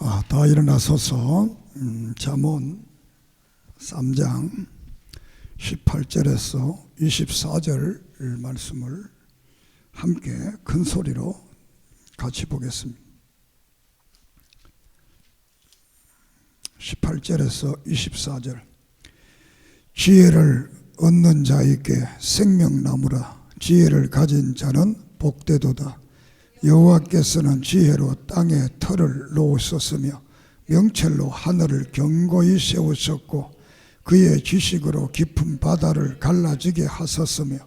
다 일어나서서 잠언 3장 18절에서 24절 말씀을 함께 큰 소리로 같이 보겠습니다. 18절에서 24절. 지혜를 얻는 자에게 생명나무라. 지혜를 가진 자는 복되도다. 여호와께서는 지혜로 땅에 터를 놓으셨으며 명철로 하늘을 견고히 세우셨고 그의 지식으로 깊은 바다를 갈라지게 하셨으며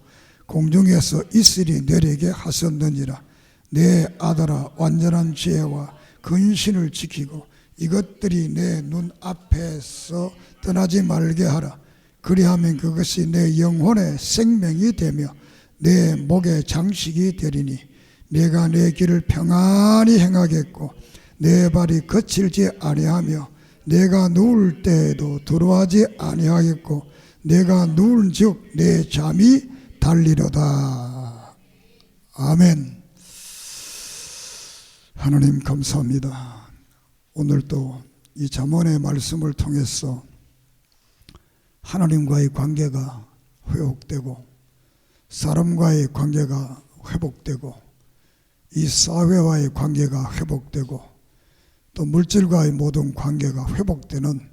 공중에서 이슬이 내리게 하셨느니라. 내 아들아, 완전한 지혜와 근신을 지키고 이것들이 내 눈 앞에서 떠나지 말게 하라. 그리하면 그것이 내 영혼의 생명이 되며 내 목의 장식이 되리니 내가 내 길을 평안히 행하겠고 내 발이 거칠지 아니하며 내가 누울 때에도 두려워하지 아니하겠고 내가 누운즉 내 잠이 달리로다. 아멘. 하나님 감사합니다. 오늘도 이 잠언의 말씀을 통해서 하나님과의 관계가 회복되고 사람과의 관계가 회복되고 이 사회와의 관계가 회복되고 또 물질과의 모든 관계가 회복되는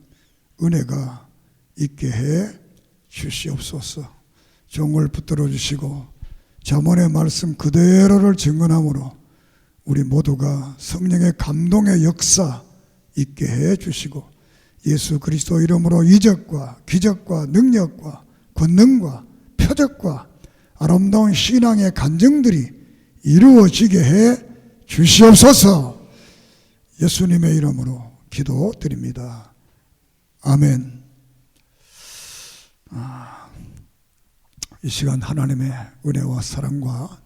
은혜가 있게 해 주시옵소서. 종을 붙들어 주시고 잠언의 말씀 그대로를 증언함으로 우리 모두가 성령의 감동의 역사 있게 해 주시고 예수 그리스도 이름으로 이적과 기적과 능력과 권능과 표적과 아름다운 신앙의 간증들이 이루어지게 해 주시옵소서. 예수님의 이름으로 기도드립니다. 아멘. 이 시간 하나님의 은혜와 사랑과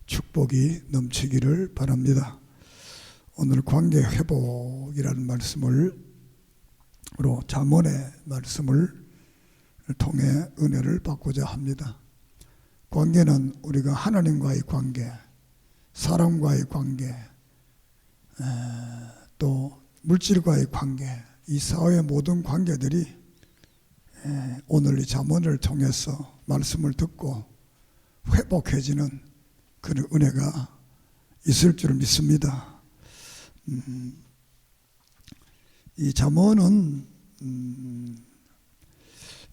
축복이 넘치기를 바랍니다. 오늘 관계 회복이라는 말씀으로 잠언의 말씀을 통해 은혜를 받고자 합니다. 관계는 우리가 하나님과의 관계, 사람과의 관계, 또 물질과의 관계, 이 사회의 모든 관계들이 오늘 이 잠언을 통해서 말씀을 듣고 회복해지는 그런 은혜가 있을 줄 믿습니다. 이 잠언은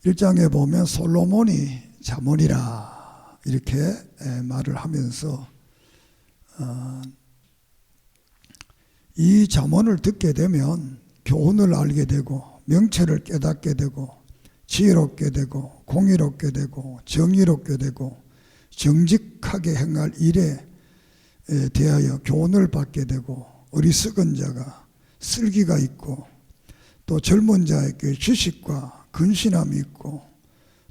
1장에 보면 솔로몬이 잠언이라 이렇게 말을 하면서 이 잠언을 듣게 되면 교훈을 알게 되고 명철을 깨닫게 되고 지혜롭게 되고 공의롭게 되고 정의롭게 되고 정직하게 행할 일에 대하여 교훈을 받게 되고 어리석은 자가 슬기가 있고 또 젊은 자에게 지식과 근신함이 있고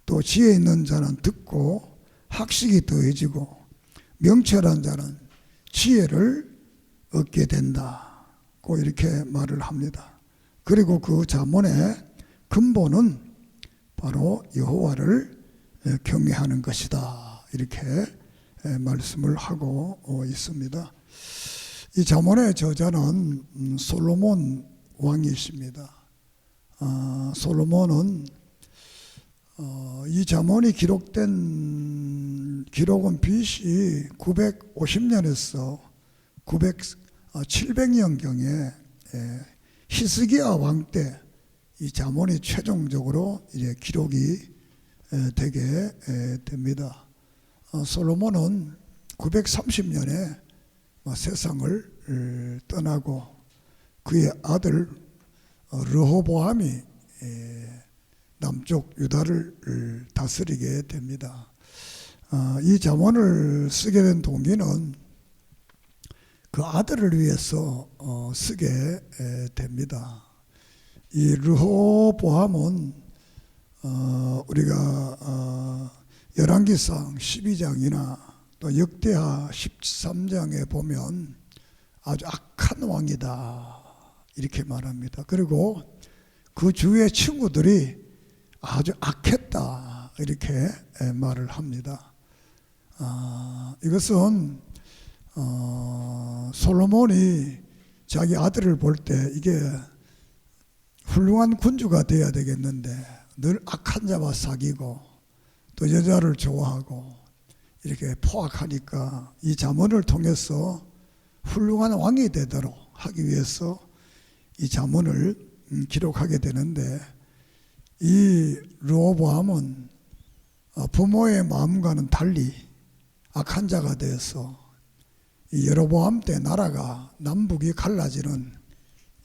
또 지혜 있는 자는 듣고 학식이 더해지고 명철한 자는 지혜를 얻게 된다고 이렇게 말을 합니다. 그리고 그 잠언의 근본은 바로 여호와를 경외하는 것이다 이렇게 말씀을 하고 있습니다. 이 잠언의 저자는 솔로몬 왕이십니다. 솔로몬은 이 잠언이 기록은 BC 950년에서 700년경에 히스기야 왕 때 이 잠언이 최종적으로 이제 기록이 되게 됩니다. 솔로몬은 930년에 세상을 떠나고 그의 아들 르호보암이 남쪽 유다를 다스리게 됩니다. 이 잠언을 쓰게 된 동기는 그 아들을 위해서 쓰게 됩니다. 이 르호보암은 우리가 열왕기상 12장이나 또 역대하 13장에 보면 아주 악한 왕이다 이렇게 말합니다. 그리고 그 주위의 친구들이 아주 악했다 이렇게 말을 합니다. 이것은 솔로몬이 자기 아들을 볼 때 이게 훌륭한 군주가 돼야 되겠는데 늘 악한 자와 사귀고 또 여자를 좋아하고 이렇게 포악하니까 이 잠언을 통해서 훌륭한 왕이 되도록 하기 위해서 이 잠언을 기록하게 되는데, 이 르호보암은 부모의 마음과는 달리 악한 자가 되어서 이 여로보암 때 나라가 남북이 갈라지는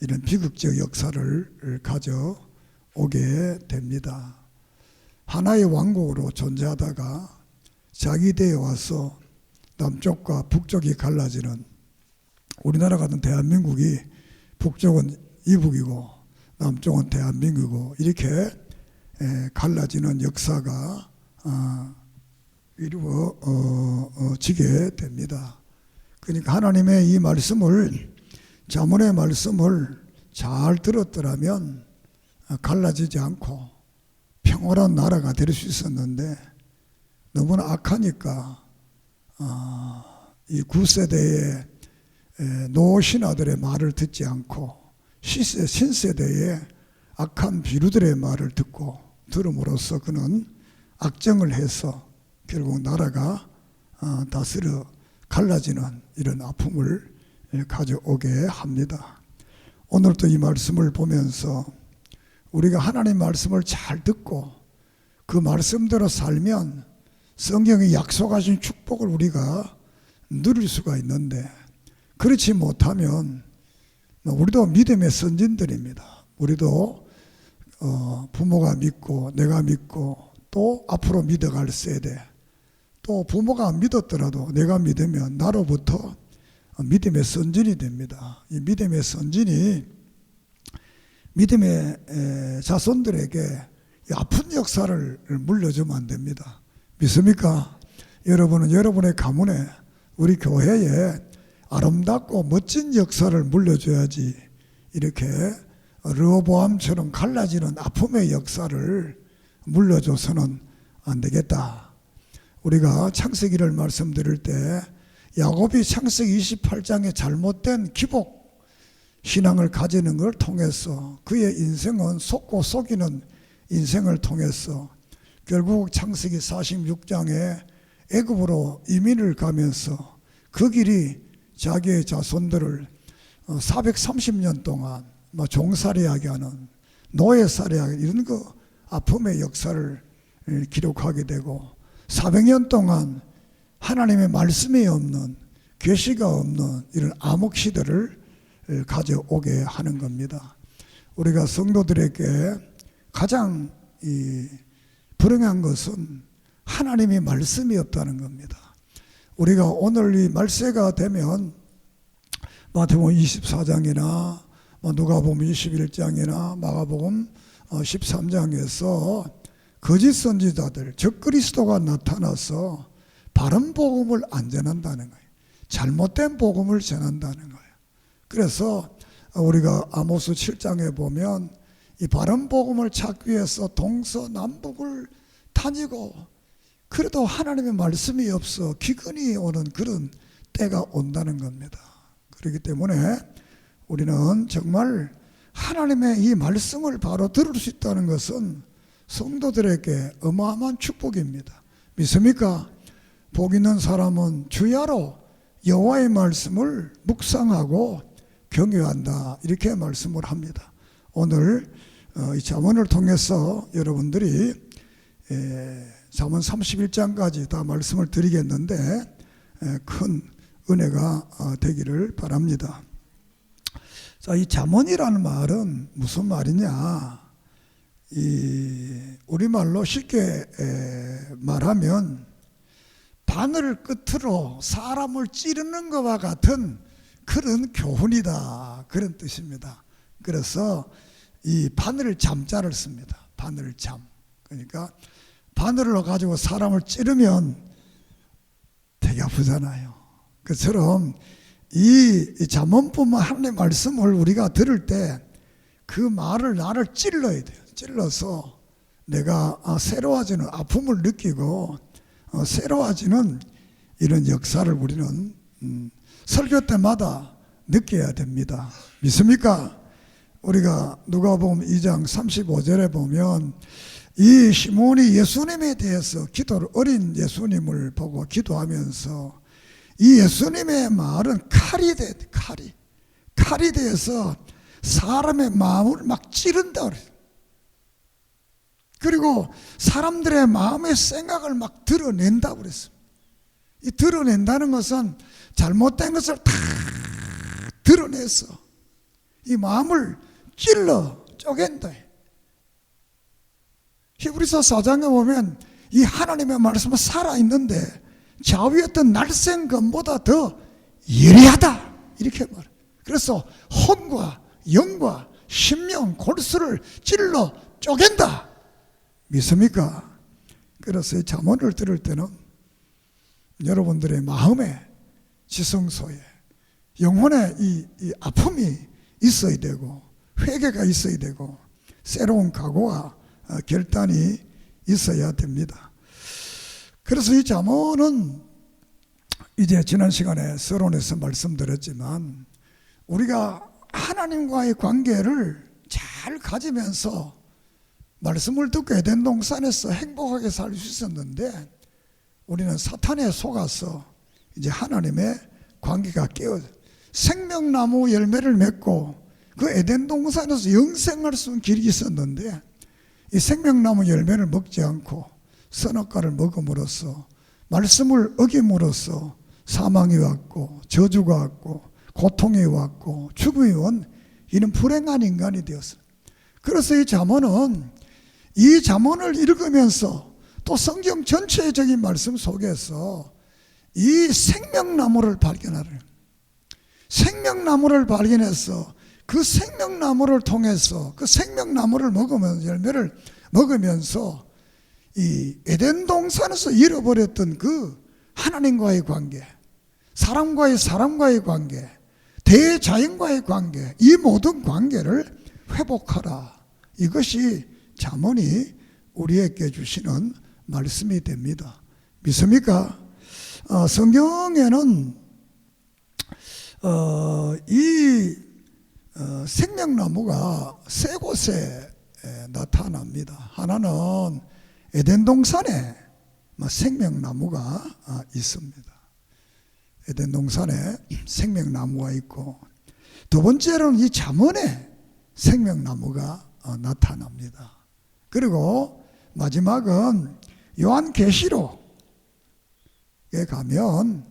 이런 비극적 역사를 가져오게 됩니다. 하나의 왕국으로 존재하다가 자기 때에 와서 남쪽과 북쪽이 갈라지는, 우리나라 같은 대한민국이 북쪽은 이북이고 남쪽은 대한민국이고 이렇게 갈라지는 역사가 이루어지게 됩니다. 그러니까 하나님의 이 말씀을, 잠언의 말씀을 잘 들었더라면 갈라지지 않고 평온한 나라가 될 수 있었는데, 너무나 악하니까 이 9세대의 노신하들의 말을 듣지 않고 신세대의 악한 비류들의 말을 들음으로써 그는 악정을 해서 결국 나라가 다스려 갈라지는 이런 아픔을 가져오게 합니다. 오늘도 이 말씀을 보면서 우리가 하나님 말씀을 잘 듣고 그 말씀대로 살면 성경이 약속하신 축복을 우리가 누릴 수가 있는데, 그렇지 못하면 우리도 믿음의 선진들입니다. 우리도 부모가 믿고 내가 믿고 또 앞으로 믿어갈 세대, 또 부모가 안 믿었더라도 내가 믿으면 나로부터 믿음의 선진이 됩니다. 이 믿음의 선진이 믿음의 자손들에게 아픈 역사를 물려주면 안 됩니다. 믿습니까? 여러분은 여러분의 가문에, 우리 교회에 아름답고 멋진 역사를 물려줘야지 이렇게 르호보암처럼 갈라지는 아픔의 역사를 물려줘서는 안 되겠다. 우리가 창세기를 말씀드릴 때 야곱이 창세기 28장에 잘못된 기복 신앙을 가지는 걸 통해서 그의 인생은 속고 속이는 인생을 통해서 결국 창세기 46장에 애굽으로 이민을 가면서 그 길이 자기의 자손들을 430년 동안 종살이하게 하는, 노예살이하게 하는 이런 그 아픔의 역사를 기록하게 되고, 400년 동안 하나님의 말씀이 없는, 계시가 없는 이런 암흑 시대를 가져오게 하는 겁니다. 우리가 성도들에게 가장 불행한 것은 하나님의 말씀이 없다는 겁니다. 우리가 오늘 이 말세가 되면 마태복음 24장이나 누가복음 21장이나 마가복음 13장에서 거짓 선지자들, 적 그리스도가 나타나서 바른 복음을 안 전한다는 거예요. 잘못된 복음을 전한다는 거예요. 그래서 우리가 아모스 7장에 보면 이 바른 복음을 찾기 위해서 동서남북을 다니고, 그래도 하나님의 말씀이 없어 기근이 오는 그런 때가 온다는 겁니다. 그렇기 때문에 우리는 정말 하나님의 이 말씀을 바로 들을 수 있다는 것은 성도들에게 어마어마한 축복입니다. 믿습니까? 복 있는 사람은 주야로 여호와의 말씀을 묵상하고 경외한다, 이렇게 말씀을 합니다. 오늘 이 잠언을 통해서 여러분들이 잠언 31장까지 다 말씀을 드리겠는데 큰 은혜가 되기를 바랍니다. 자, 이 잠언이라는 말은 무슨 말이냐? 우리말로 쉽게 말하면 바늘 끝으로 사람을 찌르는 것과 같은 그런 교훈이다, 그런 뜻입니다. 그래서 이 바늘 잠자를 씁니다. 바늘 잠. 그러니까 바늘을 가지고 사람을 찌르면 되게 아프잖아요. 그처럼 이 잠언뿐만 하나님의 말씀을 우리가 들을 때 그 말을 나를 찔러야 돼요. 찔러서 내가 새로워지는 아픔을 느끼고 새로워지는 이런 역사를 우리는 설교 때마다 느껴야 됩니다. 믿습니까? 우리가 누가복음 2장 35절에 보면 이 시몬이 예수님에 대해서 기도를, 어린 예수님을 보고 기도하면서 이 예수님의 말은 칼이 돼서 사람의 마음을 막 찌른다 그래요. 그리고 사람들의 마음의 생각을 막 드러낸다고 그랬어요. 이 드러낸다는 것은 잘못된 것을 다 드러내서 이 마음을 찔러 쪼갠다. 히브리서 4장에 보면 이 하나님의 말씀은 살아있는데 자위했던 날쌘검보다 더 예리하다 이렇게 말해요. 그래서 혼과 영과 심령 골수를 찔러 쪼갠다. 믿습니까? 그래서 이 잠언을 들을 때는 여러분들의 마음에, 지성소에, 영혼에 이 아픔이 있어야 되고 회개가 있어야 되고 새로운 각오와 결단이 있어야 됩니다. 그래서 이 잠언은 이제 지난 시간에 서론에서 말씀드렸지만 우리가 하나님과의 관계를 잘 가지면서 말씀을 듣고 에덴 동산에서 행복하게 살 수 있었는데 우리는 사탄에 속아서 이제 하나님의 관계가 깨어져 생명나무 열매를 맺고 그 에덴 동산에서 영생할 수 있는 길이 있었는데 이 생명나무 열매를 먹지 않고 선악과를 먹음으로써 말씀을 어김으로써 사망이 왔고 저주가 왔고 고통이 왔고 죽음이 온 이는 불행한 인간이 되었어요. 그래서 이 잠언은 이 잠언을 읽으면서 또 성경 전체적인 말씀 속에서 이 생명나무를 발견하는 생명나무를 발견해서 그 생명나무를 통해서 그 생명나무를 먹으면서 열매를 먹으면서 이 에덴 동산에서 잃어버렸던 그 하나님과의 관계, 사람과의 관계, 대자연과의 관계, 이 모든 관계를 회복하라. 이것이 잠언이 우리에게 주시는 말씀이 됩니다. 믿습니까? 성경에는 이 생명나무가 세 곳에 나타납니다. 하나는 에덴 동산에 생명나무가 있습니다. 에덴 동산에 생명나무가 있고 두 번째로는 이 잠언에 생명나무가 나타납니다. 그리고 마지막은 요한계시록에 가면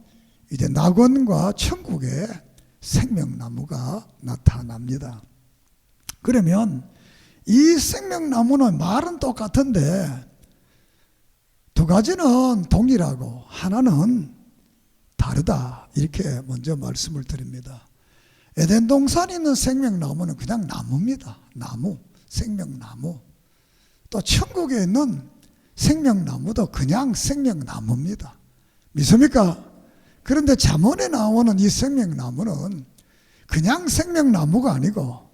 이제 낙원과 천국에 생명나무가 나타납니다. 그러면 이 생명나무는 말은 똑같은데 두 가지는 동일하고 하나는 다르다 이렇게 먼저 말씀을 드립니다. 에덴 동산에 있는 생명나무는 그냥 나무입니다. 나무, 생명나무. 또 천국에 있는 생명나무도 그냥 생명나무입니다. 믿습니까? 그런데 잠언에 나오는 이 생명나무는 그냥 생명나무가 아니고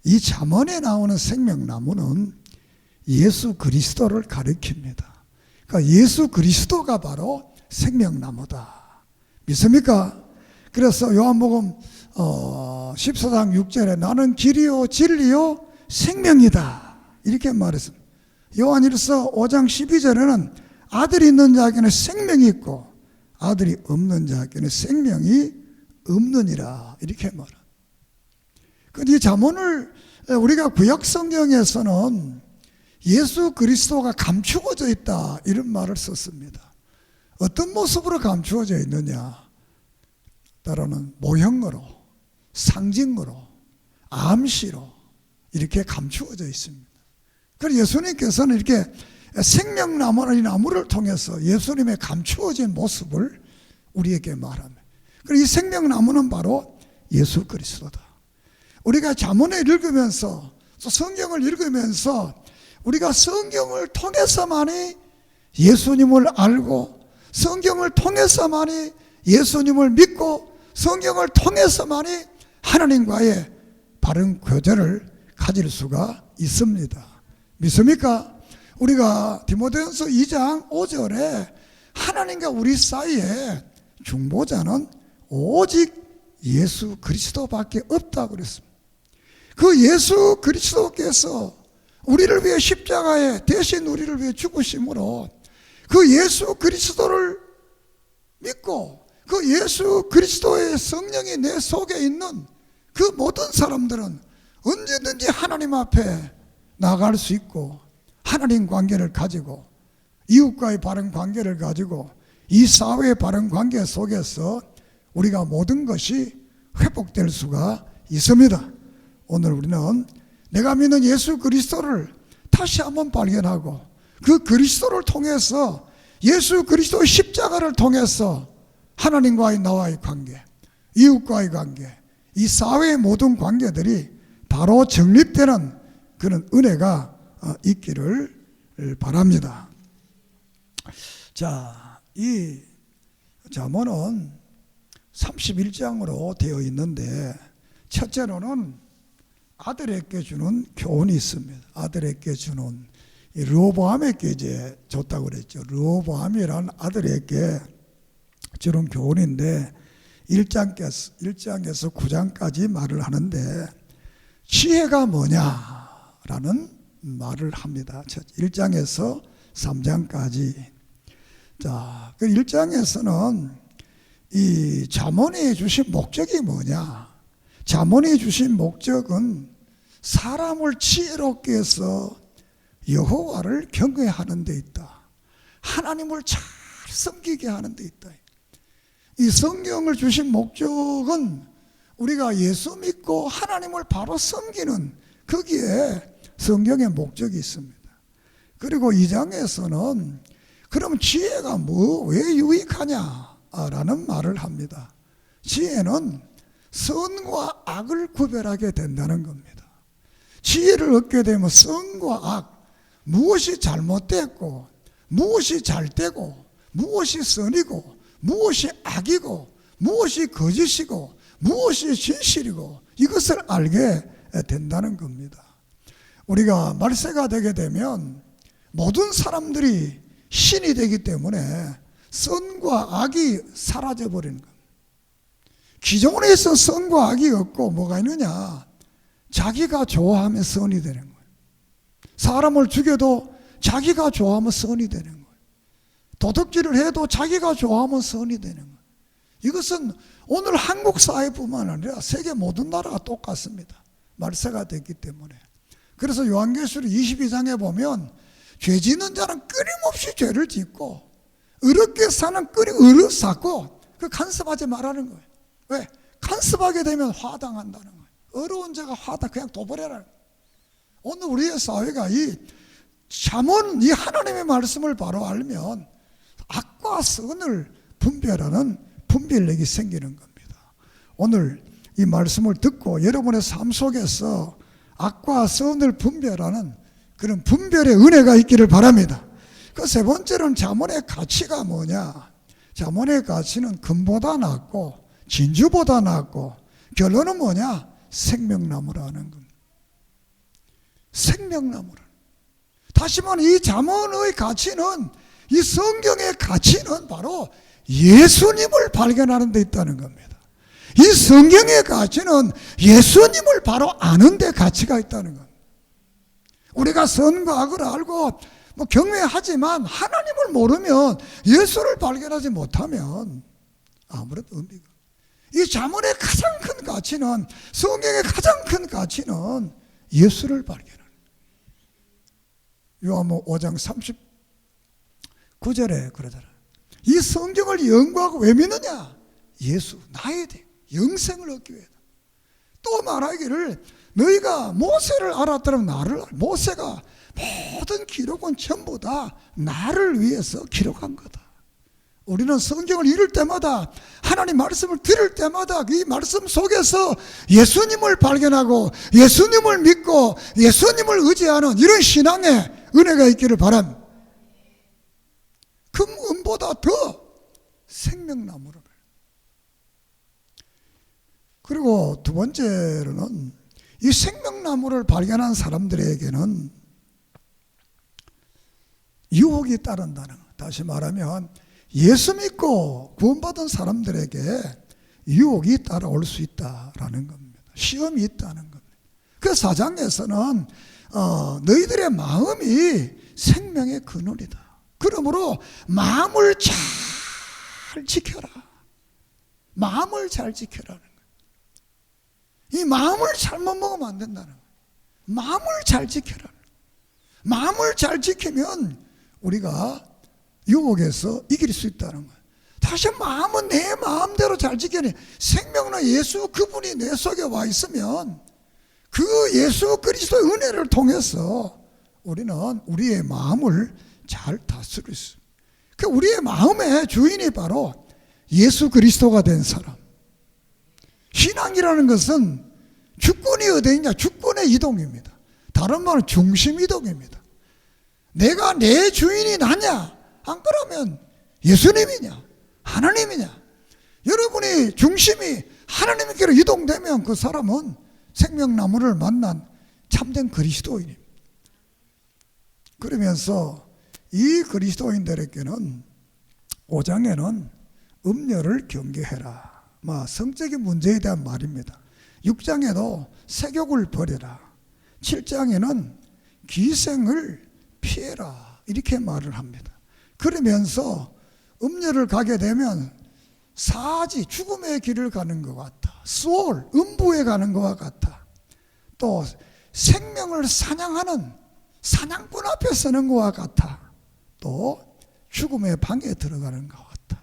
이 잠언에 나오는 생명나무는 예수 그리스도를 가리킵니다. 그러니까 예수 그리스도가 바로 생명나무다. 믿습니까? 그래서 요한복음 14장 6절에 나는 길이요 진리요 생명이다 이렇게 말했습니다. 요한일서 5장 12절에는 아들이 있는 자에게는 생명이 있고 아들이 없는 자에게는 생명이 없느니라 이렇게 말합니다. 이 잠언을 우리가 구약 성경에서는 예수 그리스도가 감추어져 있다 이런 말을 썼습니다. 어떤 모습으로 감추어져 있느냐? 따라는 모형으로, 상징으로, 암시로 이렇게 감추어져 있습니다. 그래서 예수님께서는 이렇게 생명나무라는 나무를 통해서 예수님의 감추어진 모습을 우리에게 말합니다. 그리고 이 생명나무는 바로 예수 그리스도다. 우리가 잠언을 읽으면서 또 성경을 읽으면서 우리가 성경을 통해서만이 예수님을 알고 성경을 통해서만이 예수님을 믿고 성경을 통해서만이 하나님과의 바른 교제를 가질 수가 있습니다. 믿습니까? 우리가 디모데전서 2장 5절에 하나님과 우리 사이에 중보자는 오직 예수 그리스도밖에 없다고 그랬습니다. 그 예수 그리스도께서 우리를 위해 십자가에 대신 우리를 위해 죽으심으로 그 예수 그리스도를 믿고 그 예수 그리스도의 성령이 내 속에 있는 그 모든 사람들은 언제든지 하나님 앞에 나갈 수 있고 하나님 관계를 가지고 이웃과의 바른 관계를 가지고 이 사회의 바른 관계 속에서 우리가 모든 것이 회복될 수가 있습니다. 오늘 우리는 내가 믿는 예수 그리스도를 다시 한번 발견하고 그 그리스도를 통해서 예수 그리스도의 십자가를 통해서 하나님과의 나와의 관계, 이웃과의 관계, 이 사회의 모든 관계들이 바로 정립되는 그런 은혜가 있기를 바랍니다. 자, 이 잠언은 31장으로 되어 있는데 첫째로는 아들에게 주는 교훈이 있습니다. 아들에게 주는 르호보암에게 이제 줬다고 그랬죠. 르호보암이라는 아들에게 주는 교훈인데 1장에서 9장까지 말을 하는데 지혜가 뭐냐라는 말을 합니다. 1장에서 3장까지. 자, 그 1장에서는 이 잠언이 주신 목적이 뭐냐? 잠언이 주신 목적은 사람을 지혜롭게 해서 여호와를 경외하는 데 있다. 하나님을 잘 섬기게 하는 데 있다. 이 성경을 주신 목적은 우리가 예수 믿고 하나님을 바로 섬기는 거기에 성경의 목적이 있습니다. 그리고 2장에서는 그럼 지혜가 왜 유익하냐라는 말을 합니다. 지혜는 선과 악을 구별하게 된다는 겁니다. 지혜를 얻게 되면 선과 악, 무엇이 잘못됐고 무엇이 잘되고 무엇이 선이고 무엇이 악이고 무엇이 거짓이고 무엇이 진실이고 이것을 알게 된다는 겁니다. 우리가 말세가 되게 되면 모든 사람들이 신이 되기 때문에 선과 악이 사라져버리는 겁니다. 기존에서 선과 악이 없고 뭐가 있느냐? 자기가 좋아하면 선이 되는 거예요. 사람을 죽여도 자기가 좋아하면 선이 되는 거예요. 도둑질을 해도 자기가 좋아하면 선이 되는 거예요. 이것은 오늘 한국 사회뿐만 아니라 세계 모든 나라가 똑같습니다. 말세가 됐기 때문에. 그래서 요한계시록 22장에 보면 죄 짓는 자는 끊임없이 죄를 짓고 어렵게 사는 의를 쌓고 그 간섭하지 말라는 거예요. 왜? 간섭하게 되면 화당한다는 거예요. 어려운 자가 그냥 도버려라는 거예요. 오늘 우리의 사회가 이 잠언, 이 하나님의 말씀을 바로 알면 악과 선을 분별하는 분별력이 생기는 겁니다. 오늘 이 말씀을 듣고 여러분의 삶 속에서 악과 선을 분별하는 그런 분별의 은혜가 있기를 바랍니다. 그 세 번째로는 잠언의 가치가 뭐냐? 잠언의 가치는 금보다 낫고 진주보다 낫고 결론은 뭐냐? 생명나무라는 겁니다. 생명나무라. 다시 말하면 이 잠언의 가치는, 이 성경의 가치는 바로 예수님을 발견하는 데 있다는 겁니다. 이 성경의 가치는 예수님을 바로 아는 데 가치가 있다는 겁니다. 우리가 선과 악을 알고 경외하지만 하나님을 모르면, 예수를 발견하지 못하면 아무런 의미가 없어요. 이 잠언의 가장 큰 가치는, 성경의 가장 큰 가치는 예수를 발견하는 거예요. 요한복음 5장 39절에 그러잖아요. 이 성경을 연구하고 왜 믿느냐? 예수, 나에 대해 영생을 얻기 위해다. 또 말하기를 너희가 모세를 알았더라면 나를, 모세가 모든 기록은 전부 다 나를 위해서 기록한 거다. 우리는 성경을 읽을 때마다, 하나님 말씀을 들을 때마다 이 말씀 속에서 예수님을 발견하고 예수님을 믿고 예수님을 의지하는 이런 신앙의 은혜가 있기를 바랍니다. 금은보다 더 생명나무를. 그리고 두 번째로는 이 생명나무를 발견한 사람들에게는 유혹이 따른다는 것. 다시 말하면 예수 믿고 구원받은 사람들에게 유혹이 따라올 수 있다라는 겁니다. 시험이 있다는 겁니다. 그 4장에서는 너희들의 마음이 생명의 근원이다. 그러므로 마음을 잘 지켜라. 마음을 잘 지켜라는 거예요. 이 마음을 잘못 먹으면 안 된다는 거예요. 마음을 잘 지켜라는 거예요. 마음을 잘 지키면 우리가 유혹에서 이길 수 있다는 거예요. 다시 마음은 내 마음대로 잘 지켜니 생명은 예수 그분이 내 속에 와 있으면 그 예수 그리스도의 은혜를 통해서 우리는 우리의 마음을 잘 다스릴 수 있습니다. 그 우리의 마음의 주인이 바로 예수 그리스도가 된 사람. 신앙이라는 것은 주권이 어디 있냐? 주권의 이동입니다. 다른 말은 중심 이동입니다. 내가 내 주인이 나냐? 안 그러면 예수님이냐? 하나님이냐? 여러분이 중심이 하나님께로 이동되면 그 사람은 생명나무를 만난 참된 그리스도인입니다. 그러면서 이 그리스도인들에게는 5장에는 음녀를 경계해라. 성적인 문제에 대한 말입니다. 6장에도 색욕을 버려라. 7장에는 기생을 피해라. 이렇게 말을 합니다. 그러면서 음녀를 가게 되면 사지, 죽음의 길을 가는 것 같아. 수월, 음부에 가는 것과 같아. 또 생명을 사냥하는 사냥꾼 앞에 서는 것과 같아. 또 죽음의 방에 들어가는 것 같아.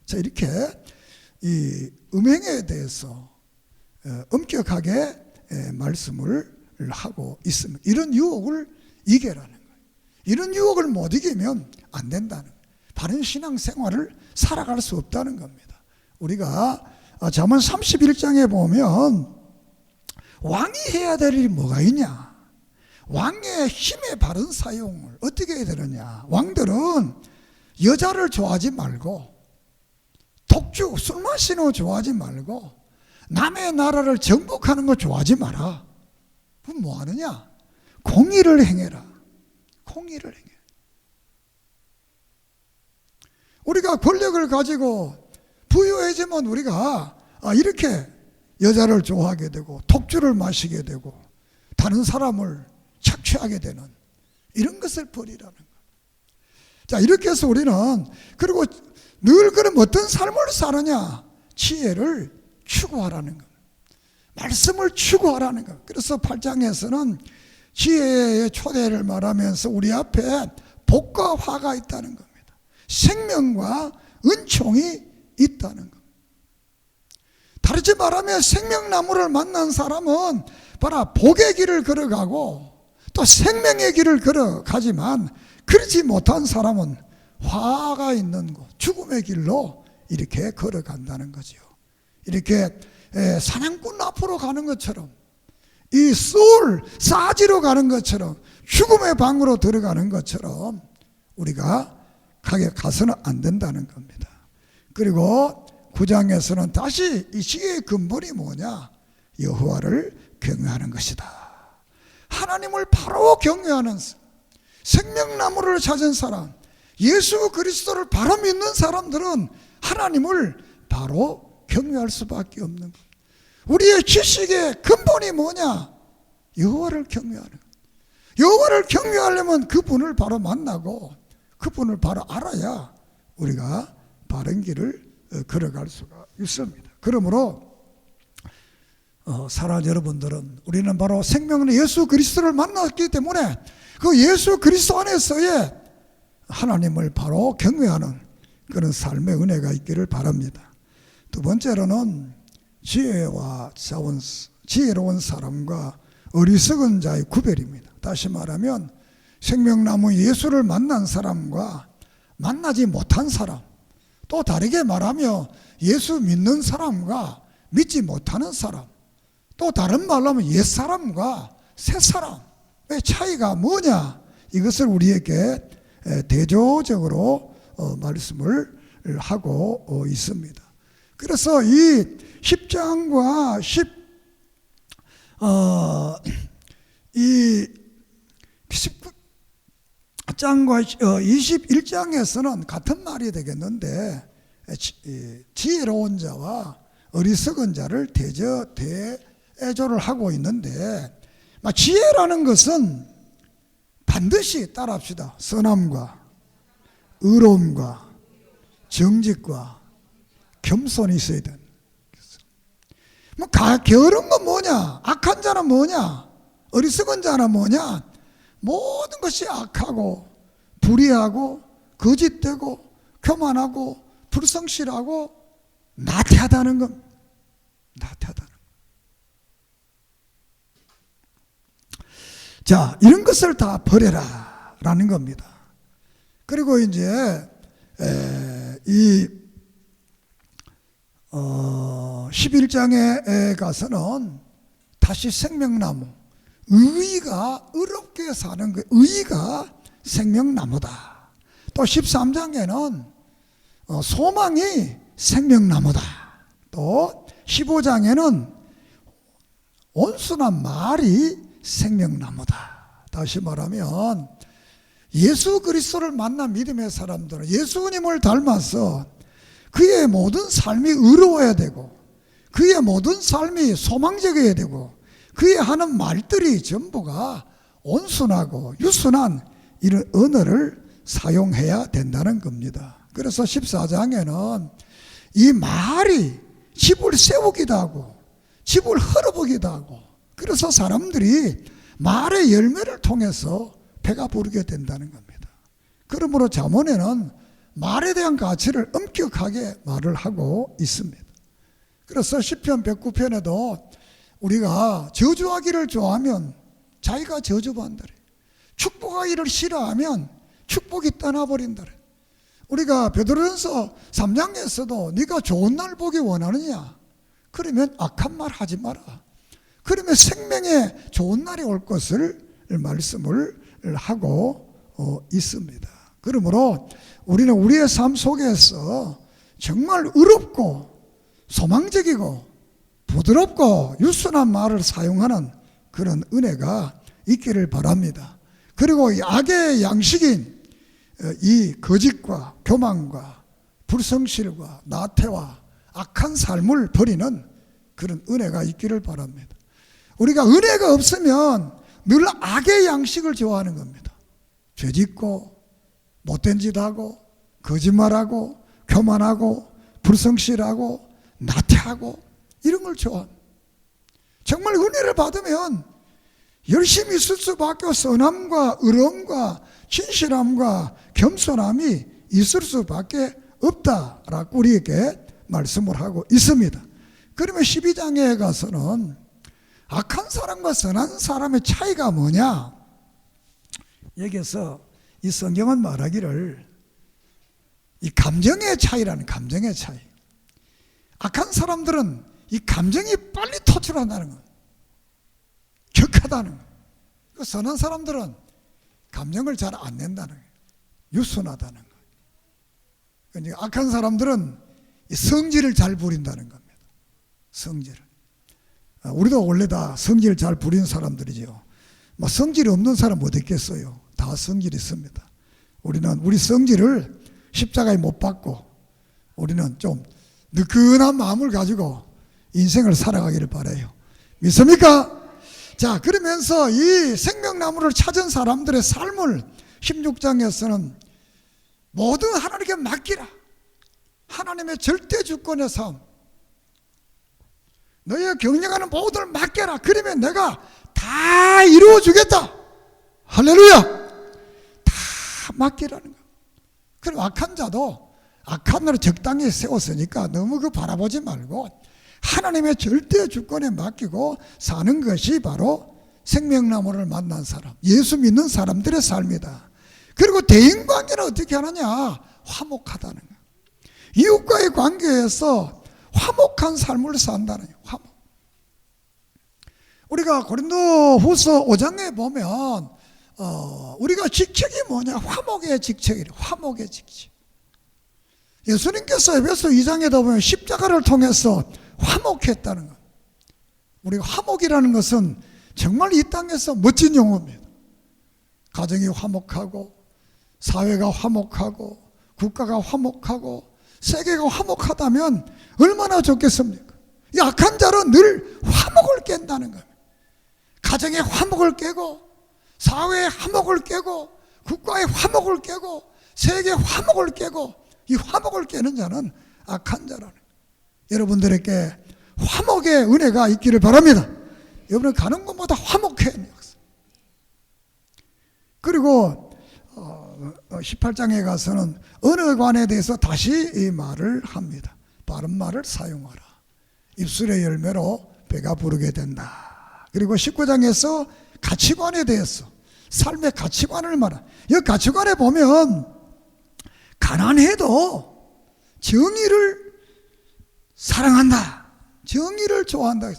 자, 이렇게 이 음행에 대해서 엄격하게 말씀을 하고 있습니다. 이런 유혹을 이겨라는 거예요. 이런 유혹을 못 이기면 안 된다는 거예요. 바른 신앙생활을 살아갈 수 없다는 겁니다. 우리가 잠언 31장에 보면 왕이 해야 될 일이 뭐가 있냐? 왕의 힘의 바른 사용을 어떻게 해야 되느냐? 왕들은 여자를 좋아하지 말고 독주, 술 마시는 거 좋아하지 말고 남의 나라를 정복하는 거 좋아하지 마라. 그럼 뭐 하느냐? 공의를 행해라. 공의를 행해. 우리가 권력을 가지고 부유해지면 우리가 이렇게 여자를 좋아하게 되고 독주를 마시게 되고 다른 사람을 착취하게 되는 이런 것을 버리라는 거예요. 자, 이렇게 해서 우리는 그리고 늘 그럼 어떤 삶을 사느냐? 지혜를 추구하라는 겁니다. 말씀을 추구하라는 겁니다. 그래서 8장에서는 지혜의 초대를 말하면서 우리 앞에 복과 화가 있다는 겁니다. 생명과 은총이 있다는 겁니다. 다르게 말하면 생명나무를 만난 사람은 바로 복의 길을 걸어가고 또 생명의 길을 걸어가지만 그렇지 못한 사람은 화가 있는 곳, 죽음의 길로 이렇게 걸어간다는 거죠. 이렇게 사냥꾼 앞으로 가는 것처럼 이 소울, 사지로 가는 것처럼 죽음의 방으로 들어가는 것처럼 우리가 가서는 안 된다는 겁니다. 그리고 9장에서는 다시 이 지혜의 근본이 뭐냐? 여호와를 경외하는 것이다. 하나님을 바로 경외하는 생명나무를 찾은 사람, 예수 그리스도를 바로 믿는 사람들은 하나님을 바로 경외할 수밖에 없는 겁니다. 우리의 지식의 근본이 뭐냐? 여호와를 경외하는 것. 여호와를 경외하려면 그분을 바로 만나고 그분을 바로 알아야 우리가 바른 길을 걸어갈 수가 있습니다. 그러므로 사랑하는 여러분들은 우리는 바로 생명은 예수 그리스도를 만났기 때문에 그 예수 그리스도 안에서의 하나님을 바로 경외하는 그런 삶의 은혜가 있기를 바랍니다. 두 번째로는 지혜로운 사람과 어리석은 자의 구별입니다. 다시 말하면 생명나무 예수를 만난 사람과 만나지 못한 사람, 또 다르게 말하며 예수 믿는 사람과 믿지 못하는 사람, 또 다른 말로 하면 옛사람과 새사람의 차이가 뭐냐? 이것을 우리에게 대조적으로 말씀을 하고 있습니다. 그래서 이 10장과 19장과 21장에서는 같은 말이 되겠는데 지혜로운 자와 어리석은 자를 대조를 하고 있는데, 지혜라는 것은 반드시 따라합시다. 선함과 의로움과 정직과 겸손이 있어야 돼. 게으른 건 뭐냐? 악한 자는 뭐냐? 어리석은 자는 뭐냐? 모든 것이 악하고 불의하고 거짓되고 교만하고 불성실하고 나태하다는 겁니다. 나태하다는 것. 자, 이런 것을 다 버려라 라는 겁니다. 그리고 이제 이 11장에 가서는 다시 생명나무, 의의가 의롭게 사는 그 의의가 생명나무다. 또 13장에는 소망이 생명나무다. 또 15장에는 온순한 말이 생명나무다. 다시 말하면 예수 그리스도를 만난 믿음의 사람들은 예수님을 닮아서 그의 모든 삶이 의로워야 되고 그의 모든 삶이 소망적이어야 되고 그의 하는 말들이 전부가 온순하고 유순한 이런 언어를 사용해야 된다는 겁니다. 그래서 14장에는 이 말이 집을 세우기도 하고 집을 헐어보기도 하고, 그래서 사람들이 말의 열매를 통해서 배가 부르게 된다는 겁니다. 그러므로 잠언에는 말에 대한 가치를 엄격하게 말을 하고 있습니다. 그래서 시편 109편에도 우리가 저주하기를 좋아하면 자기가 저주받는다래, 축복하기를 싫어하면 축복이 떠나버린다래. 우리가 베드로전서 3장에서도 네가 좋은 날 보기 원하느냐? 그러면 악한 말 하지 마라. 그러면 생명에 좋은 날이 올 것을 말씀을 하고 있습니다. 그러므로 우리는 우리의 삶 속에서 정말 의롭고 소망적이고 부드럽고 유순한 말을 사용하는 그런 은혜가 있기를 바랍니다. 그리고 이 악의 양식인 이 거짓과 교만과 불성실과 나태와 악한 삶을 버리는 그런 은혜가 있기를 바랍니다. 우리가 은혜가 없으면 늘 악의 양식을 좋아하는 겁니다. 죄짓고 못된 짓 하고 거짓말하고 교만하고 불성실하고 나태하고 이런 걸 좋아합니다. 정말 은혜를 받으면 열심히 있을 수밖에 없어. 선함과 의로움과 진실함과 겸손함이 있을 수밖에 없다라고 우리에게 말씀을 하고 있습니다. 그러면 12장에 가서는 악한 사람과 선한 사람의 차이가 뭐냐? 여기서 이 성경은 말하기를 이 감정의 차이라는, 감정의 차이. 악한 사람들은 이 감정이 빨리 토출한다는 것, 격하다는 것. 선한 사람들은 감정을 잘 안 낸다는 거예요. 유순하다는 거예요. 그러니까 악한 사람들은 성질을 잘 부린다는 겁니다. 성질을. 우리도 원래 다 성질을 잘 부리는 사람들이죠. 성질이 없는 사람 어디 있겠어요? 다 성질이 있습니다. 우리는 우리 성질을 십자가에 못 박고 우리는 좀 느긋한 마음을 가지고 인생을 살아가기를 바라요. 믿습니까? 자, 그러면서 이 생명나무를 찾은 사람들의 삶을 16장에서는 모든 하나님께 맡기라. 하나님의 절대 주권의 삶. 너희가 경영하는 모든 걸 맡겨라. 그러면 내가 다 이루어주겠다. 할렐루야. 다 맡기라는 거야. 그럼 악한 자도 악한 대로 적당히 세웠으니까 너무 그 바라보지 말고 하나님의 절대 주권에 맡기고 사는 것이 바로 생명나무를 만난 사람, 예수 믿는 사람들의 삶이다. 그리고 대인관계는 어떻게 하느냐? 화목하다는 거야. 이웃과의 관계에서 화목한 삶을 산다는 거야. 화목. 우리가 고린도후서 5장에 보면 우리가 직책이 뭐냐? 화목의 직책이래. 화목의 직책. 예수님께서 에베소 2장에다 보면 십자가를 통해서 화목했다는 것. 우리가 화목이라는 것은 정말 이 땅에서 멋진 용어입니다. 가정이 화목하고 사회가 화목하고 국가가 화목하고 세계가 화목하다면 얼마나 좋겠습니까? 이 악한 자는 늘 화목을 깬다는 겁니다. 가정의 화목을 깨고, 사회의 화목을 깨고, 국가의 화목을 깨고, 세계의 화목을 깨고, 이 화목을 깨는 자는 악한 자라는 거예요. 여러분들에게 화목의 은혜가 있기를 바랍니다. 여러분 가는 곳마다 화목해야 합니다. 그리고 18장에 가서는 언어관에 대해서 다시 이 말을 합니다. 바른 말을 사용하라. 입술의 열매로 배가 부르게 된다. 그리고 19장에서 가치관에 대해서, 삶의 가치관을 말합니다. 이 가치관에 보면 가난해도 정의를 사랑한다, 정의를 좋아한다.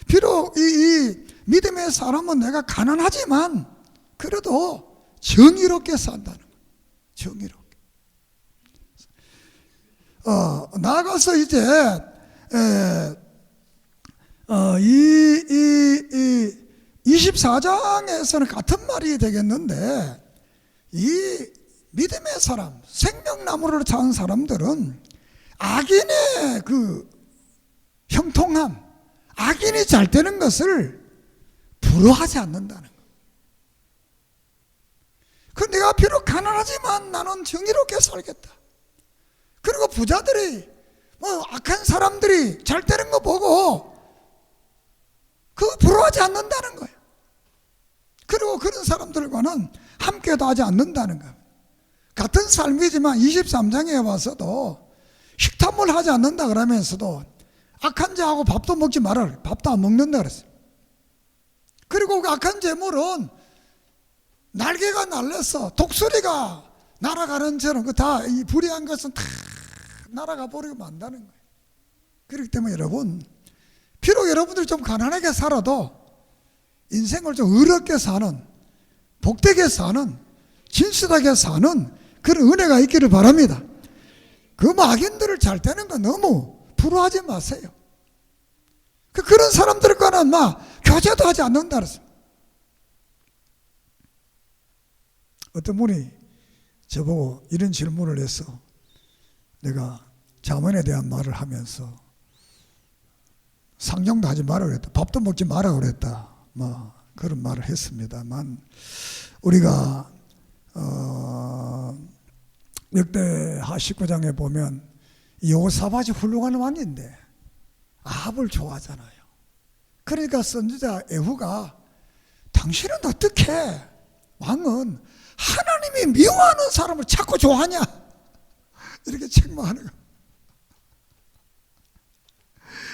비록 이 믿음의 사람은 내가 가난하지만 그래도 정의롭게 산다는 거예요. 정의롭게. 나아가서 이제 이 24장에서는 같은 말이 되겠는데, 이 믿음의 사람, 생명나무를 찾은 사람들은 악인의 그 형통함, 악인이 잘 되는 것을 부러워하지 않는다는 거예요. 그 내가 비록 가난하지만 나는 정의롭게 살겠다. 그리고 부자들이, 악한 사람들이 잘 되는 거 보고 그거 부러워하지 않는다는 거예요. 그리고 그런 사람들과는 함께도 하지 않는다는 거예요. 같은 삶이지만 23장에 와서도 식탐을 하지 않는다 그러면서도 악한 자하고 밥도 먹지 말아라. 밥도 안 먹는다 그랬어요. 그리고 그 악한 재물은 날개가 날려서 독수리가 날아가는 처럼 그 다 이 불의한 것은 다 날아가 버리고 만다는 거예요. 그렇기 때문에 여러분, 비록 여러분들이 좀 가난하게 살아도 인생을 좀 의롭게 사는, 복되게 사는, 진실하게 사는 그런 은혜가 있기를 바랍니다. 그 악인들을 잘 되는 거 너무 부러워하지 마세요. 그런 사람들과는 교제도 하지 않는다 그랬어요. 어떤 분이 저보고 이런 질문을 해서 내가 자문에 대한 말을 하면서 상정도 하지 마라 그랬다, 밥도 먹지 마라 그랬다, 그런 말을 했습니다만, 우리가 역대하 19장에 보면 여호사밧이 훌륭한 왕인데 아합을 좋아하잖아요. 그러니까 선지자 에후가 당신은 어떻게 왕은 하나님이 미워하는 사람을 자꾸 좋아하냐, 이렇게 책망하는 거.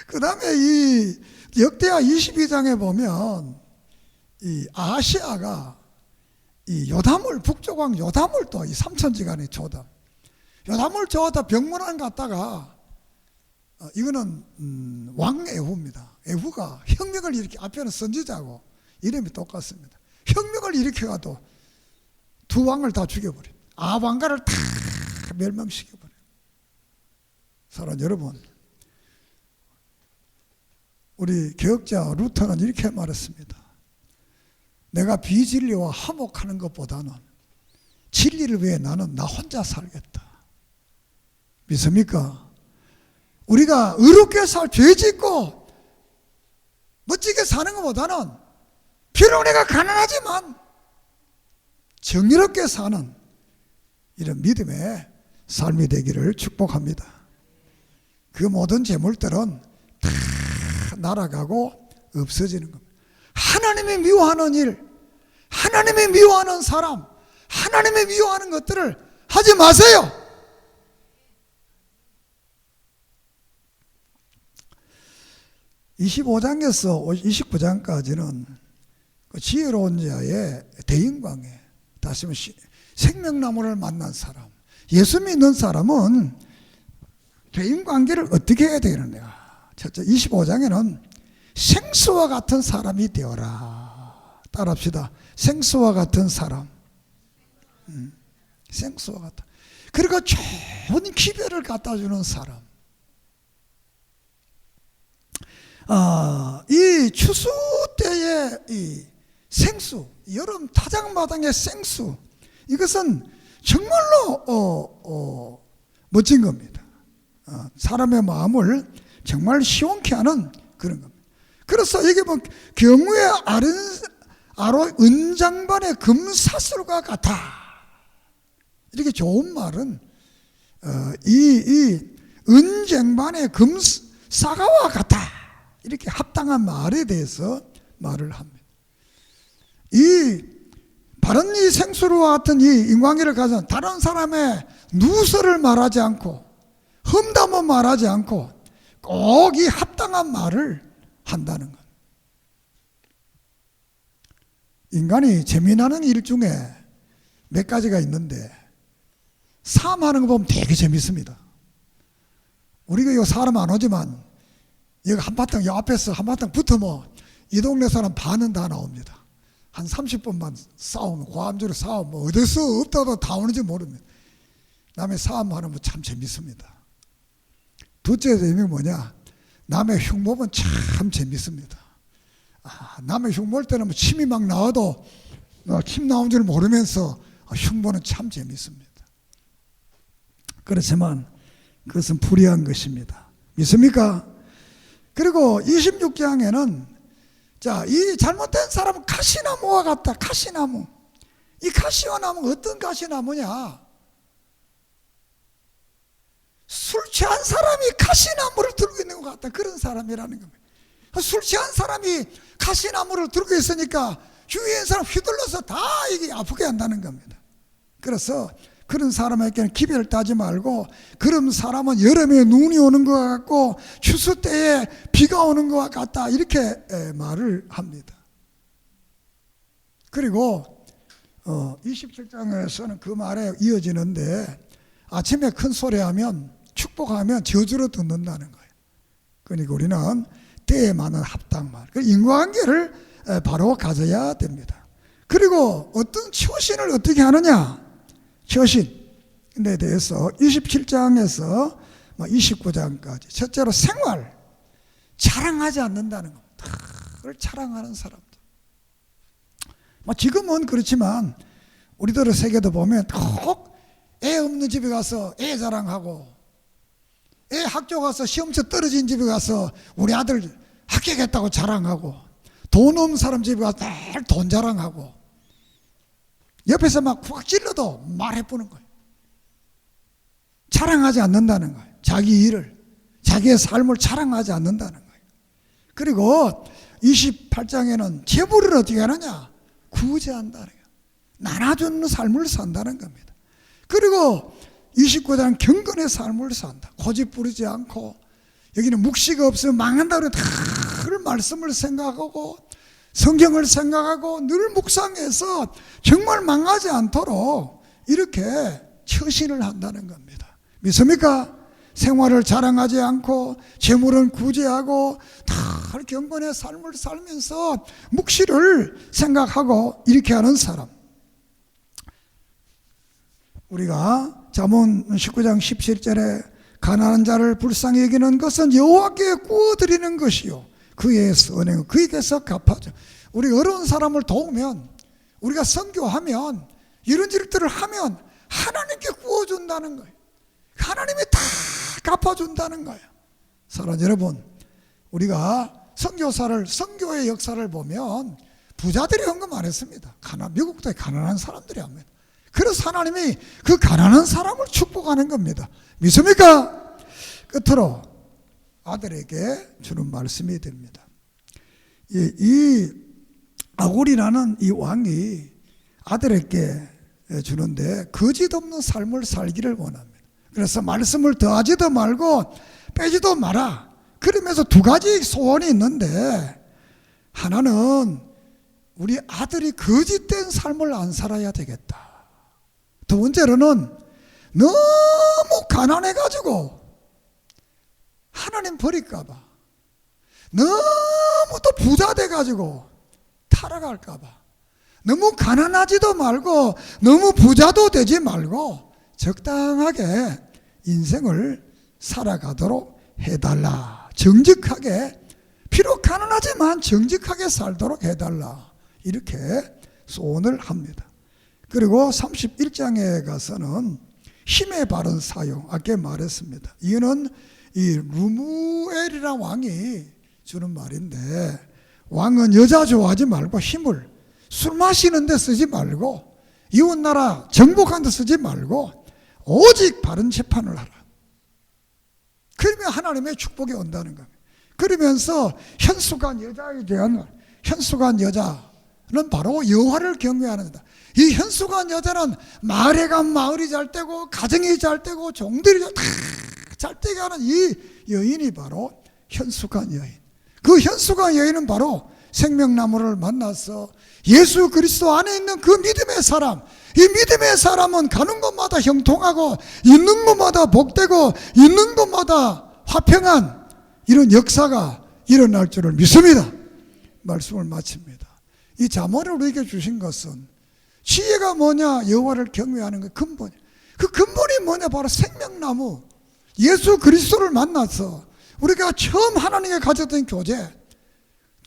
그 다음에 이 역대하 22장에 보면 이 아하시아가 이 요담을, 북쪽 왕 요담을 또 이 삼천지간의 조담, 요담을 저어다 병문안 갔다가 이거는 왕 에후입니다. 에후가 혁명을 일으키, 앞에는 선지자고 이름이 똑같습니다. 혁명을 일으켜가도 두 왕을 다 죽여버려. 아왕가를 다 멸망시켜버려. 사랑하는 여러분, 우리 개혁자 루터는 이렇게 말했습니다. 내가 비진리와 화목하는 것보다는 진리를 위해 나는 나 혼자 살겠다. 믿습니까? 우리가 의롭게 죄 짓고 멋지게 사는 것보다는 비록 내가 가난하지만 정의롭게 사는 이런 믿음의 삶이 되기를 축복합니다. 그 모든 재물들은 다 날아가고 없어지는 겁니다. 하나님이 미워하는 일, 하나님이 미워하는 사람, 하나님이 미워하는 것들을 하지 마세요. (25장에서) (29장까지는) 그 지혜로운 자의 대인관계, 다시 말하면 생명나무를 만난 사람, 예수 믿는 사람은 대인관계를 어떻게 해야 되느냐. 첫째, 25장에는 생수와 같은 사람이 되어라. 따라합시다. 생수와 같은 사람. 생수와 같다. 그리고 좋은 기별을 갖다 주는 사람. 이 추수 때의 이 생수, 여름 타작마당의 생수, 이것은 정말로 멋진 겁니다. 사람의 마음을 정말 시원케 하는 그런 겁니다. 그래서 이게 뭐 경우에 아로 은장반의 금사슬과 같아. 이렇게 좋은 말은 이 은쟁반의 금사과와 같아. 이렇게 합당한 말에 대해서 말을 합니다. 이 바른 이 생수로와 같은 이 인관계를 가진 다른 사람의 누설을 말하지 않고 험담은 말하지 않고 꼭 이 합당한 말을 한다는 것. 인간이 재미나는 일 중에 몇 가지가 있는데 싸움하는 거 보면 되게 재밌습니다. 우리가 이거 사람 안 오지만 여기 한바탕 여 앞에서 한바탕 붙으면 이 동네 사람 반은 다 나옵니다. 한 30분만 싸우면 고함주로 싸우면 어디서 없다도 다 오는지 모릅니다. 남의 싸움하는 거 참 재밌습니다. 둘째 재미가 뭐냐? 남의 흉보면 참 재밌습니다. 남의 흉볼 때는 뭐 침이 막 나와도 침 나온 줄 모르면서 흉보는 참 재밌습니다. 그렇지만 그것은 불의한 것입니다. 믿습니까? 그리고 26장에는 자, 이 잘못된 사람은 가시나무와 같다. 가시나무. 이 가시와 나무가 어떤 가시나무냐? 술 취한 사람이 가시나무를 들고 있는 것 같다. 그런 사람이라는 겁니다. 술 취한 사람이 가시나무를 들고 있으니까 주위에 있는 사람 휘둘러서 다 이게 아프게 한다는 겁니다. 그래서 그런 사람에게는 기별을 따지 말고, 그런 사람은 여름에 눈이 오는 것 같고 추수 때에 비가 오는 것 같다. 이렇게 말을 합니다. 그리고 27장에서는 그 말에 이어지는데, 아침에 큰 소리하면 축복하면 저주로 듣는다는 거예요. 그러니까 우리는 때에 맞는 합당말, 인과관계를 바로 가져야 됩니다. 그리고 어떤 처신을 어떻게 하느냐? 처신에 대해서 27장에서 29장까지 첫째로 생활, 자랑하지 않는다는 겁니다. 그걸 자랑하는 사람들. 지금은 그렇지만 우리들의 세계도 보면 꼭 애 없는 집에 가서 애 자랑하고, 애 학교 가서 시험쳐 떨어진 집에 가서 우리 아들 합격했다고 자랑하고, 돈 없는 사람 집에 가서 늘 돈 자랑하고, 옆에서 막 푹 찔러도 말해보는 거예요. 자랑하지 않는다는 거예요. 자기 일을, 자기의 삶을 자랑하지 않는다는 거예요. 그리고 28장에는 재물을 어떻게 하느냐? 구제한다는 거예요. 나눠주는 삶을 산다는 겁니다. 그리고 29장 경건의 삶을 산다. 고집 부리지 않고, 여기는 묵시가 없으면 망한다고 늘 말씀을 생각하고 성경을 생각하고 늘 묵상해서 정말 망하지 않도록 이렇게 처신을 한다는 겁니다. 믿습니까? 생활을 자랑하지 않고 재물은 구제하고 늘 경건의 삶을 살면서 묵시를 생각하고 이렇게 하는 사람. 우리가 잠언 19장 17절에 가난한 자를 불쌍히 여기는 것은 여호와께 구워드리는 것이요 그의 선행은 그에게서 갚아줘. 우리 어려운 사람을 도우면, 우리가 선교하면, 이런 일들을 하면 하나님께 구워준다는 거예요. 하나님이 다 갚아준다는 거예요. 사랑하는 여러분, 우리가 선교의 역사를 보면 부자들이 헌금 안 했습니다. 미국도 가난한 사람들이 합니다. 그래서 하나님이 그 가난한 사람을 축복하는 겁니다. 믿습니까? 끝으로 아들에게 주는 말씀이 됩니다. 이 아굴이라는 이 왕이 아들에게 주는데 거짓 없는 삶을 살기를 원합니다. 그래서 말씀을 더하지도 말고 빼지도 마라. 그러면서 두 가지 소원이 있는데, 하나는 우리 아들이 거짓된 삶을 안 살아야 되겠다. 두 번째로는 너무 가난해가지고 하나님 버릴까봐, 너무 또 부자 돼가지고 타락할까봐, 너무 가난하지도 말고 너무 부자도 되지 말고 적당하게 인생을 살아가도록 해달라. 정직하게, 비록 가난하지만 정직하게 살도록 해달라. 이렇게 소원을 합니다. 그리고 31장에 가서는 힘의 바른 사용, 아까 말했습니다. 이거는 이 루무엘이라는 왕이 주는 말인데, 왕은 여자 좋아하지 말고 힘을 술 마시는 데 쓰지 말고 이웃나라 정복하는 데 쓰지 말고 오직 바른 재판을 하라. 그러면 하나님의 축복이 온다는 겁니다. 그러면서 현수간 여자에 대한, 현수간 여자는 바로 여호와를 경외하는 거다. 이 현수간 여자는 마을에 가면 마을이 잘 되고 가정이 잘 되고 종들이 다 잘 되게 하는 이 여인이 바로 현수간 여인. 그 현수간 여인은 바로 생명나무를 만나서 예수 그리스도 안에 있는 그 믿음의 사람, 이 믿음의 사람은 가는 곳마다 형통하고 있는 곳마다 복되고 있는 곳마다 화평한 이런 역사가 일어날 줄을 믿습니다. 말씀을 마칩니다. 이 잠언을 우리에게 주신 것은 지혜가 뭐냐? 여호와를 경외하는 그 근본. 그 근본이 뭐냐? 바로 생명나무 예수 그리스도를 만나서 우리가 처음 하나님께 가졌던 교제,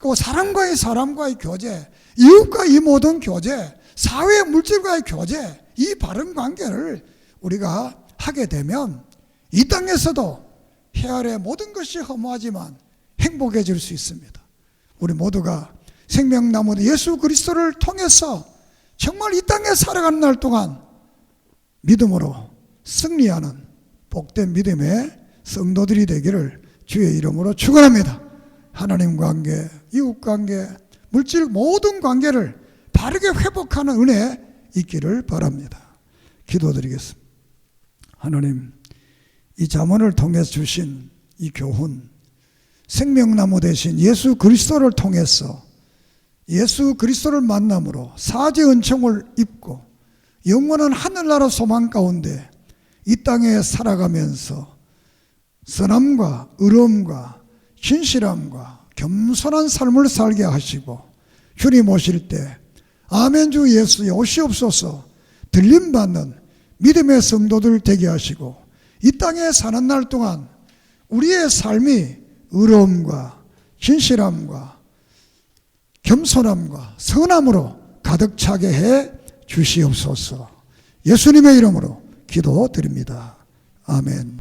그 사람과의 교제, 이웃과 이 모든 교제, 사회 물질과의 교제, 이 바른 관계를 우리가 하게 되면 이 땅에서도 해 아래 모든 것이 허무하지만 행복해질 수 있습니다. 우리 모두가 생명나무 예수 그리스도를 통해서 정말 이 땅에 살아가는 날 동안 믿음으로 승리하는 복된 믿음의 성도들이 되기를 주의 이름으로 축원합니다. 하나님 관계, 이웃 관계, 물질 모든 관계를 바르게 회복하는 은혜 있기를 바랍니다. 기도드리겠습니다. 하나님, 이 잠언을 통해서 주신 이 교훈, 생명나무 대신 예수 그리스도를 통해서 예수 그리스도를 만남으로 사죄 은총을 입고 영원한 하늘나라 소망 가운데 이 땅에 살아가면서 선함과 의로움과 신실함과 겸손한 삶을 살게 하시고 주님 오실 때 아멘 주 예수에 오시옵소서 들림받는 믿음의 성도들 되게 하시고 이 땅에 사는 날 동안 우리의 삶이 의로움과 신실함과 겸손함과 선함으로 가득 차게 해 주시옵소서. 예수님의 이름으로 기도드립니다. 아멘.